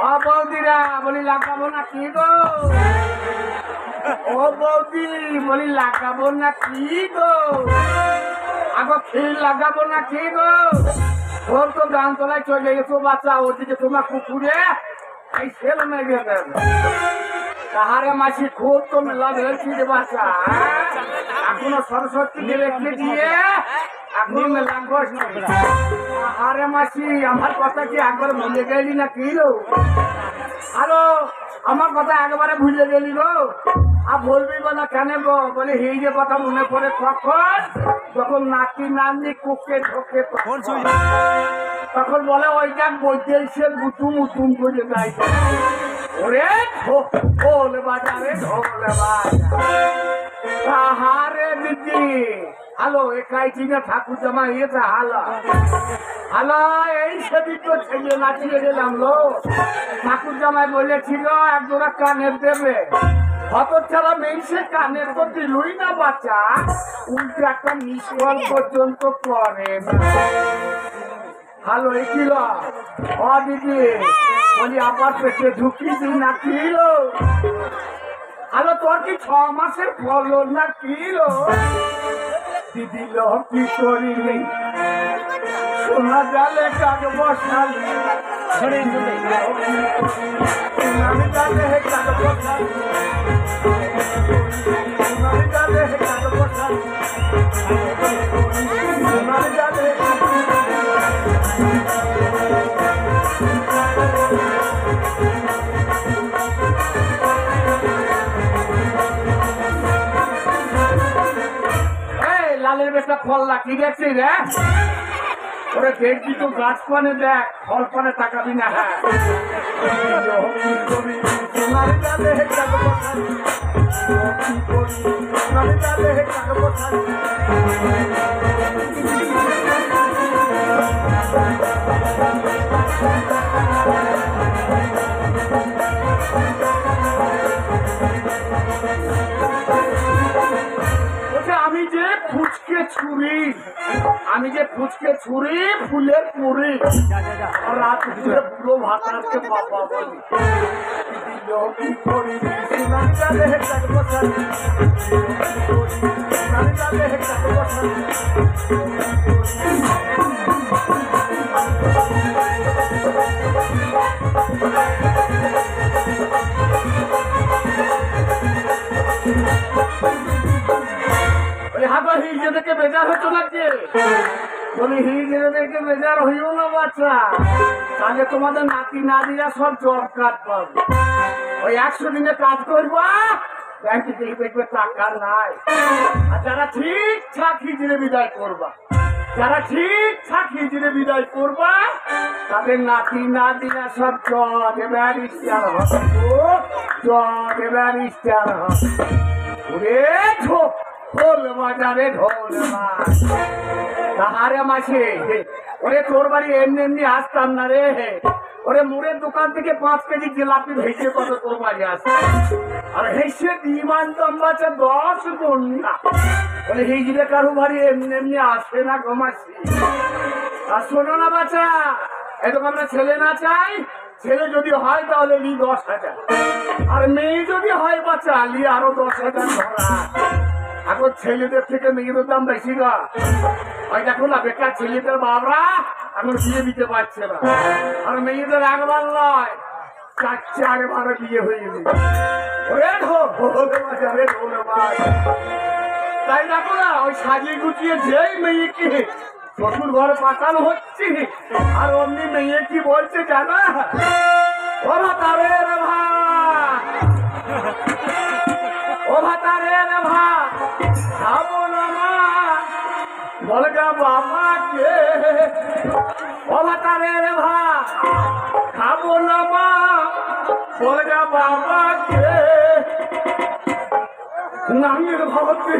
ও বৌদিরা বলি লাগাবো না কি গো? ও বৌদি বলি লাগাবো না কি গো? আগো খিল লাগাবো না কি গো? ওর তো গান তোলায় চলে গেছো বাচ্চা, ওদিকে তোমার কুকুরে এই ছেলে মেয়ে গেছে। তাহারে মাসি খুব তো মেলা ধরেছি রে বাচ্চা, এখনো সরস্বতীকে রেখে দিয়ে আপনি মেলা করছি। আরে মাসি আমার কথা কি একবার ভুলে গেলি না কি গো? আরো আমার কথা একবারে ভুলে গেলি গো? আর বলবি বলা কেন গো? বলে এই যে কথা মনে পড়ে কখন যখন নাতি নাতনি কুককে ঢোকে তখন বলে ওইটা বইতে সে মুতুম উতুম করে যায়। ওরে ঢোল বাজারে ঢোল বাজারে দিদি হ্যালো একাই চিনে ঠাকুর জামা ইয়েছে হালা হালা এই সেদিন তো ছেলে নাচিয়ে গেলাম লো। ঠাকুর জামাই বলেছিল এক জোড়া কানের দেবে, হত ছাড়া মেয়ে কানের তো দিলই না বাচ্চা, উল্টে একটা নিষ্কল পর্যন্ত করে। হ্যালো এই কিল ও দিদি বলি আবার পেটে ঢুকি দিই না কিল? হ্যালো তোর কি 6 মাসের ফলন না কিল? দিদি লো কি করিনি সোনা জালে কাজ বসালি সোনার জালে কাজ বসালি সোনার জালে কাজ বসালি সোনার জালে লালের বেশটা ফল লাকি দেখছি রে ওরে দেখবি তো গাছ পানে দেখ ফল পানে তাকাবি না। হ্যাঁ সোনার জালে কাজ বসালি সোনার জালে কাজ বসালি আমি যে ফুচকে ছুরি ফুলের পুরি রাত ধরে পুরো ভাত আজকে বাবা বলি কি করি সোনার জালে কাজ বসালি সোনার জালে কাজ বসালি হিজড়েকে বেজার হতো নাকি? বলি হিজড়েকে বেজার হইও না বাচ্চা, তাহলে তোমাদের নাতি নাতিরা সব জব কার্ড পাবে। ওই 100 দিনে কাজ করবা ব্যাংকে দেখবে টাকা নাই। আর যারা ঠিকঠাক হিজড়ে বিদায় করবা তাদের নাতি নাতিরা সব জব ব্যারিস্টার হবে। ঢোল বাজারে ঢোল তাহারে মাসে ওরে তোর বাড়ি এমনি এমনি আসতাম না রে। ওরে মুড়ের দোকান থেকে 5 কেজি জিলাপি ভেসে কত তোর বাড়ি আসে, আর হেসে ডিমান্ড দাম বাচ্চা 10 গুণ না। বলে এই জিরে কারো বাড়ি এমনি এমনি আসে না গমাসি। আর শোনো না বাচ্চা, এরকম আমরা ছেলে না চাই, ছেলে যদি হয় তাহলে লি 10,000, আর মেয়ে যদি হয় বাচ্চা লি আরো 10,000 ধরা। এখন ছেলেদের থেকে মেয়েদের দাম বেশি না। ওই দেখো না বেকার ছেলেদের বাবরা এখন বিয়ে দিতে পারছে না, আর মেয়েদের একবার নয় 4-4 বিয়ে হয়ে গেছে। তাই দেখো না ওই সাজিয়ে গুছিয়ে যেই মেয়েকে শ্বশুর ঘরে পাঠানো হচ্ছে, আর অমনি মেয়ে কি বলছে জানা? ও ভাতারে রে ভাই, ও ভাতারে রে ভাই খাবো না মা বলগা বাবাকে। ও ভাতারে রে ভাই খাবো না মা বলগা বাবাকে। নামের ভবতে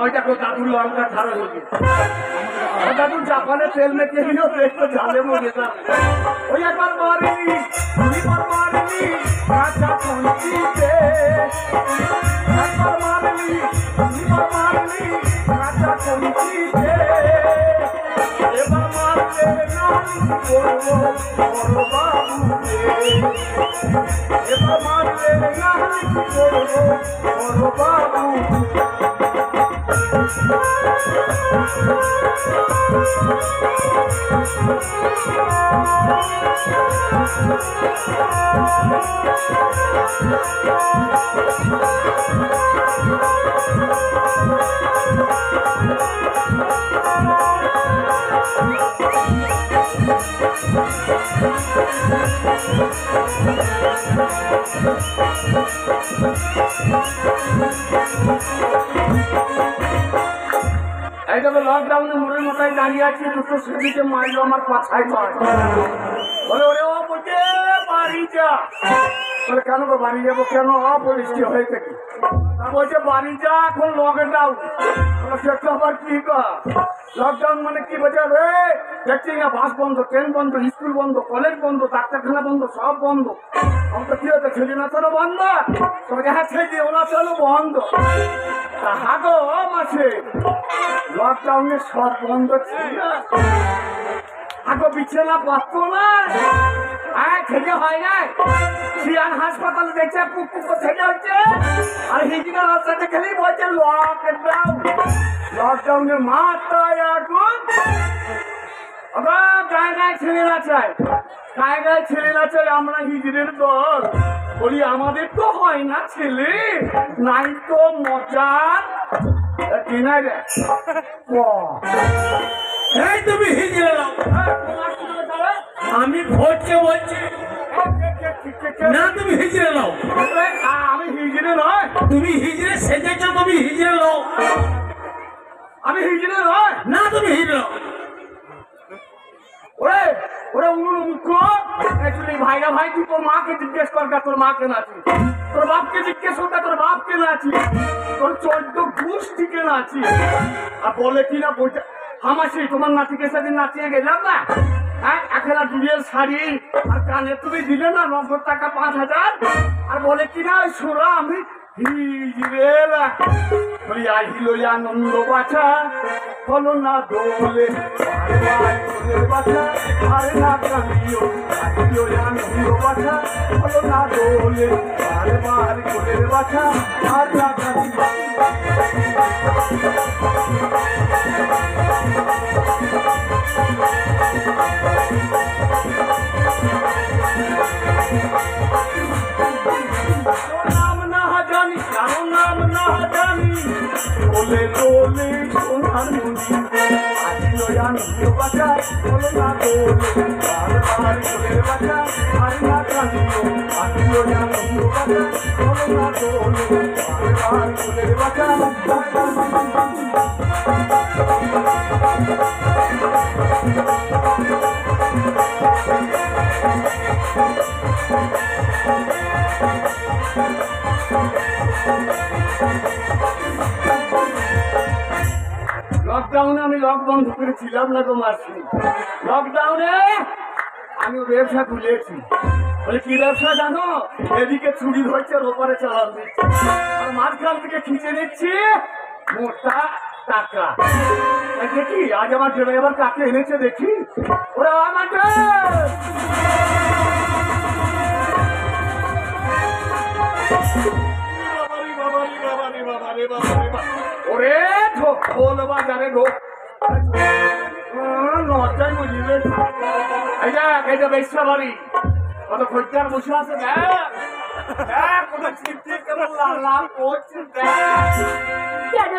ওইটা দাদুর লঙ্কা ধারা হয়ে দাদু জাপানে তেল মেখে দিল একটু ঝালে মরে যা ওই একবার মারিনি দুইবার মারিনি কাঁচা কঞ্চিতে একবার মারিনি দুইবার মারিনি কাঁচা কঞ্চিতে এবার মারলে না করবো বড় বাবুকে এবার মারলে না করবো বড় বাবু এই তবে লকডাউনে মোড়ের মোটাই দাঁড়িয়ে আছি দুটো সেদিকে মাইল আমার পাছায় পায় বলে ওরে ও বলছে বাড়ি যা বলে কেন গো বাড়ি যাবো কেন অপরিষ্টি হয়ে থেকে তা বলছে বাড়ি যা এখন লকডাউন সেটা আবার কি লকডাউন মানে কি বোঝা রে দেখছি না বাস বন্ধ ট্রেন বন্ধ স্কুল বন্ধ কলেজ বন্ধ ডাক্তারখানা বন্ধ সব বন্ধ আমি তো কি হচ্ছে ছেলে না চলো বন্ধ তোমাকে হ্যাঁ ছেলে ওরা চলো বন্ধ তা হাগো মাসে লকডাউনে সব বন্ধ ছিল আগে বিছানা পাচ্ছ না হ্যাঁ ছেলে হয় না সিয়ান হাসপাতালে দেখছে পুক ছেলে হচ্ছে আর হিজিনা রাস্তাতে খেলেই বলছে লকডাউন লকডাউনে মাথায় এখন আবার গায়ে গায়ে ছেলেরা চাই গায়ে গায়ে ছেলেরা চাই আমরা হিজড়ের দল বলি আমাদের তো হয় না ছেলে নাই তো মজার কিনাই রে এই তুমি হিজড়ে নাও আমি ভোটকে বলছি না তুমি হিজড়ে নাও আমি হিজড়ে নয় তুমি হিজড়ে সেজেছ তুমি হিজড়ে নাও আমি হিজড়ে নয় না তুমি হিজড়ে নাও ওরে ওরে মুখ অ্যাকচুয়ালি ভাইরা ভাই তুই তোর মাকে জিজ্ঞেস কর তোর মাকে নাচি তোর বাপকে জিজ্ঞেস কর তোর বাপকে নাচি তোর 14 গোষ্ঠীকে নাচি আর বলে কিনা বইটা হামাসি তোমার নাতিকে সেদিন নাচিয়ে গেলাম না হ্যাঁ একেলা দুনিয়ার শাড়ি আর কানে তুমি দিলে না 90 টাকা 5000 আর বলে কিনা সুরা আমি হিজড়েলা বলি আহিল আনন্দ বাছা হলো না দোলে বাছা আরে না কান্দিও আহিল আনন্দ বাছা হলো না দোলে বারে বার কোলের বাছা আর না কান্দিও দোলে দোলে সোনার মুড়ি আহিল আনন্দ বাছা হলো না দোলে বার বার কোলের বাছা আর না কান্দিও আহিল আনন্দ বাছা হলো না দোলে বার বার কোলের বাছা লকডাউনে আমি লক বন্ধ করেছিলাম না তো মাসি লকডাউনে আমি ব্যবসা খুলেছি বলে কি ব্যবসা জানো এদিকে চুরি ধরছে আর ওপারে চালান দিচ্ছে আর মাঝখান থেকে খিঁচে নিচ্ছি মোটা টাকা দেখি আজ আমার ড্রাইভার কাকে এনেছে দেখি ওরা আমাকে ওরে ঢোল বাজারে ঢোক নটায় বুঝিবে এইটা বেশা বাড়ি কত খোঁজার বসে আছে কত চিন্তি করে লাল লাল করছে কেন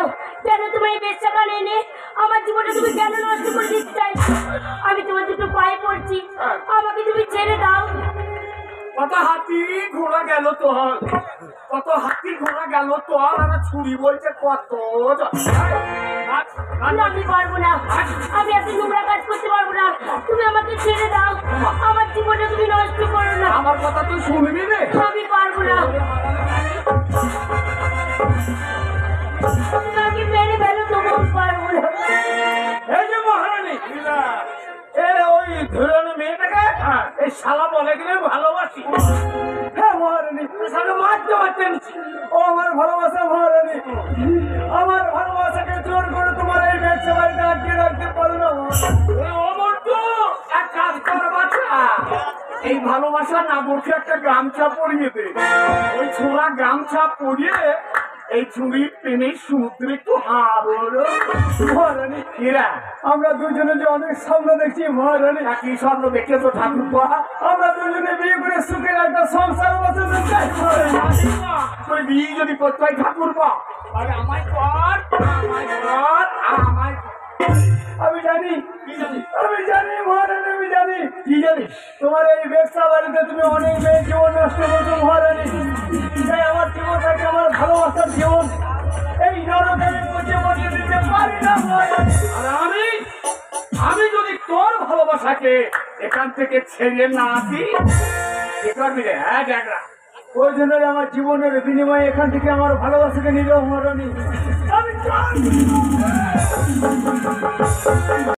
কেন তুমি এই বেশা বানিয়ে আমার জীবনটা তুমি কেন নষ্ট করে দিতে চাই আমি তোমার দুটো পায়ে পড়ছি আমাকে তুমি ছেড়ে দাও কত হাতি ঘোড়া গেল তোর, কত হাতি ঘোড়া গেল তোর, আর ছুরি বলছে কত। না, আমি পারবো না, আমি এত নোংরা কাজ করতে পারবো না, তুমি আমাকে ছেড়ে দাও, আমার জীবনটা তুমি নষ্ট করো না। আমার কথা তুই শুনবি রে? আমি পারবো না, তোমাকে মেরে ফেলো, তোমার পারবো না। এই যে মহারানী, ওই ধরনের মেয়েটাকে এই শালা বলে গেলে ভালোবাসি। হ্যাঁ মহারানী, শালা মারতে মারতে নিচ্ছি। ও আমার ভালোবাসা মহারানী, আমার ভালোবাসাকে জোর করে তোমার এই ব্যবসা বাড়িতে আটকে রাখতে পারো না। এক কাজ কর বাচ্চা, এই ভালোবাসা না বলছে একটা গামছা পরিয়ে দে, ওই ছোড়া গামছা পরিয়ে এই চুরির টেনে সমুদ্রে একটু হাবলো। মহারানী, এরা আমরা দুজনে যে অনেক স্বপ্ন দেখছি মহারানী, একই স্বপ্ন দেখে তো ঠাকুর বাবা, আমরা দুজনে বিয়ে করে সুখের একটা সংসার বসাতে চাই মহারানী। তুই বিয়ে যদি করতে হয় ঠাকুর বা, আরে আমায় কর, আমায় কর, আমায় কর। আমি জানি, কি জানিস? আমি জানি মহারানী, আমি জানি কি জানিস? তোমার এই ব্যবসা বাড়িতে তুমি অনেক মেয়ের জীবন নষ্ট করছো মহারানী। তাই আমার জীবন থাকে, আমার ভালোবাসার জীবন এই নরকে আমি মুছে মুছে দিতে পারি না মহারানী। আর আমি যদি তোর ভালোবাসাকে এখান থেকে ছেড়ে না আসি, কি করবি রে? হ্যাঁ দেখরা, ওই জন্য আমার জীবনের বিনিময়ে এখান থেকে আমার ভালোবাসাকে নিল মহারানী। আমি চাই